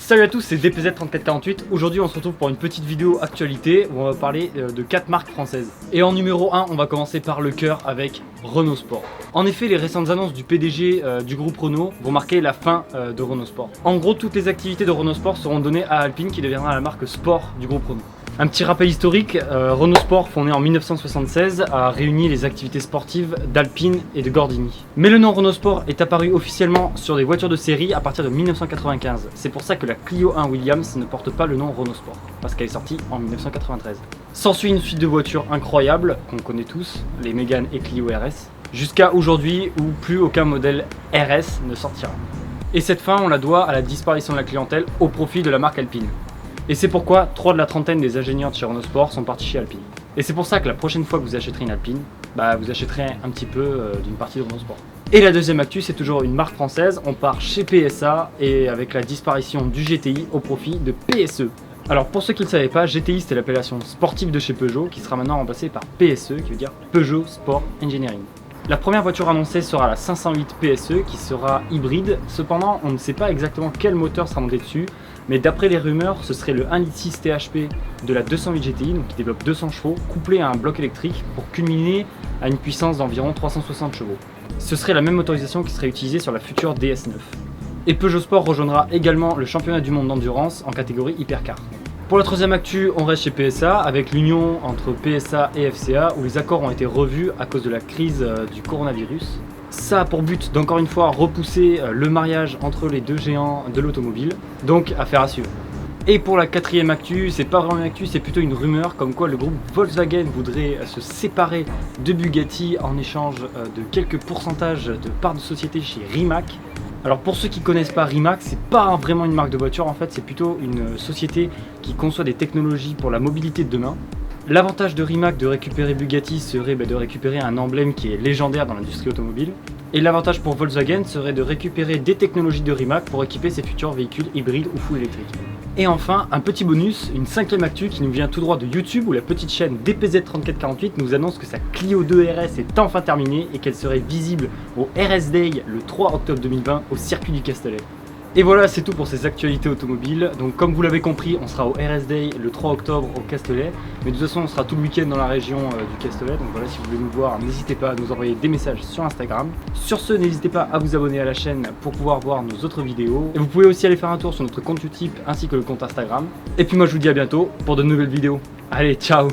Salut à tous, c'est DPZ3448. Aujourd'hui on se retrouve pour une petite vidéo actualité où on va parler de 4 marques françaises. Et en numéro 1, on va commencer par le cœur avec Renault Sport. En effet, les récentes annonces du PDG du groupe Renault vont marquer la fin de Renault Sport. En gros, toutes les activités de Renault Sport seront données à Alpine qui deviendra la marque sport du groupe Renault. Un petit rappel historique, Renault Sport, fondé en 1976, a réuni les activités sportives d'Alpine et de Gordini. Mais le nom Renault Sport est apparu officiellement sur des voitures de série à partir de 1995. C'est pour ça que la Clio 1 Williams ne porte pas le nom Renault Sport, parce qu'elle est sortie en 1993. S'ensuit une suite de voitures incroyables, qu'on connaît tous, les Mégane et Clio RS, jusqu'à aujourd'hui où plus aucun modèle RS ne sortira. Et cette fin, on la doit à la disparition de la clientèle au profit de la marque Alpine. Et c'est pourquoi 3 de la trentaine des ingénieurs de chez Renault Sport sont partis chez Alpine. Et c'est pour ça que la prochaine fois que vous achèterez une Alpine, vous achèterez un petit peu d'une partie de Renault Sport. Et la deuxième actu, c'est toujours une marque française, on part chez PSA et avec la disparition du GTI au profit de PSE. Alors pour ceux qui ne le savaient pas, GTI c'était l'appellation sportive de chez Peugeot qui sera maintenant remplacée par PSE qui veut dire Peugeot Sport Engineering. La première voiture annoncée sera la 508 PSE qui sera hybride, cependant on ne sait pas exactement quel moteur sera monté dessus, mais d'après les rumeurs ce serait le 1.6 THP de la 208 GTI, donc qui développe 200 chevaux, couplé à un bloc électrique pour culminer à une puissance d'environ 360 chevaux. Ce serait la même motorisation qui serait utilisée sur la future DS9. Et Peugeot Sport rejoindra également le championnat du monde d'endurance en catégorie hypercar. Pour la troisième actu, on reste chez PSA avec l'union entre PSA et FCA où les accords ont été revus à cause de la crise du coronavirus. Ça a pour but d'encore une fois repousser le mariage entre les deux géants de l'automobile, donc affaire à suivre. Et pour la quatrième actu, c'est pas vraiment une actu, c'est plutôt une rumeur comme quoi le groupe Volkswagen voudrait se séparer de Bugatti en échange de quelques pourcentages de parts de société chez Rimac. Alors pour ceux qui ne connaissent pas Rimac, c'est pas vraiment une marque de voiture en fait, c'est plutôt une société qui conçoit des technologies pour la mobilité de demain. L'avantage de Rimac de récupérer Bugatti serait de récupérer un emblème qui est légendaire dans l'industrie automobile. Et l'avantage pour Volkswagen serait de récupérer des technologies de Rimac pour équiper ses futurs véhicules hybrides ou full électriques. Et enfin, un petit bonus, une cinquième actu qui nous vient tout droit de YouTube où la petite chaîne DPZ3448 nous annonce que sa Clio 2 RS est enfin terminée et qu'elle serait visible au RS Day le 3 octobre 2020 au circuit du Castellet. Et voilà, c'est tout pour ces actualités automobiles. Donc comme vous l'avez compris, on sera au RS Day le 3 octobre au Castellet. Mais de toute façon, on sera tout le week-end dans la région du Castellet. Donc voilà, si vous voulez nous voir, n'hésitez pas à nous envoyer des messages sur Instagram. Sur ce, n'hésitez pas à vous abonner à la chaîne pour pouvoir voir nos autres vidéos. Et vous pouvez aussi aller faire un tour sur notre compte Utip ainsi que le compte Instagram. Et puis moi, je vous dis à bientôt pour de nouvelles vidéos. Allez, ciao!